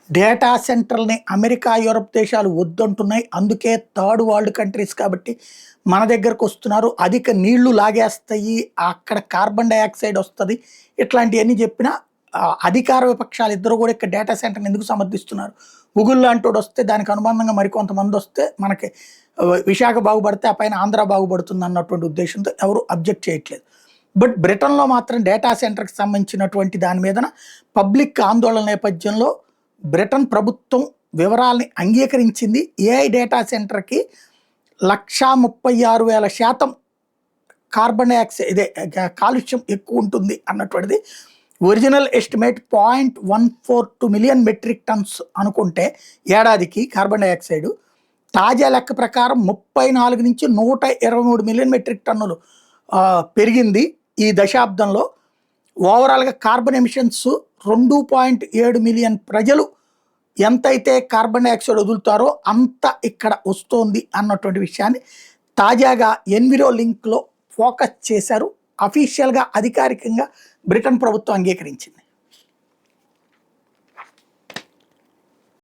Data సెంటర్‌లని America, Europe దేశాలు వద్దంటున్నాయి. అందుకే third world countries కాబట్టి మన దగ్గరకొస్తున్నారు. అధిక నీళ్లు లాగేస్తాయి. అక్కడ కార్బన్ డయాక్సైడ్ వస్తది. ఇట్లాంటియన్నీ చెప్పినా అధికార విపక్షాలు ఇద్దరు కూడా ఇక్కడ డేటా సెంటర్‌ని ఎందుకు సమర్థిస్తున్నారు? గూగుల్ లాంటోడొస్తే దానికి అనుబంధంగా మరికొంతమందొస్తే మనకి విశాఖ బాగుపడితే ఆ పైన ఆంధ్ర బాగుపడుతుందన్నటువంటి ఉద్దేశంతో ఎవరు అబ్జెక్ట్ చేయట్లేదు. బట్ బ్రిటన్‌లో మాత్రం డేటా సెంటర్‌కి సంబంధించినటువంటి దాని మీదన పబ్లిక్ ఆందోళన నేపథ్యంలో బ్రిటన్ ప్రభుత్వం వివరాల్ని అంగీకరించింది. ఏఐ డేటా సెంటర్‌కి 136,000% కార్బన్ డయాక్సైడ్ ఇదే కాలుష్యం ఎక్కువ ఉంటుంది అన్నటువంటిది original estimate 0.142 million metric tons అనుకుంటే ఏడాదికి కార్బన్ డయాక్సైడ్ తాజా లెక్క ప్రకారం 34 నుంచి 123 మిలియన్ మెట్రిక్ టన్నులు పెరిగింది ఈ దశాబ్దంలో. ఓవరాల్గా కార్బన్ ఎమిషన్స్ 2.7 మిలియన్ ప్రజలు ఎంతైతే కార్బన్ డైఆక్సైడ్ వదులుతారో అంత ఇక్కడ వస్తోంది అన్నటువంటి విషయాన్ని తాజాగా ఎన్విరో లింక్లో ఫోకస్ చేశారు. అఫీషియల్గా అధికారికంగా బ్రిటన్ ప్రభుత్వం అంగీకరించింది.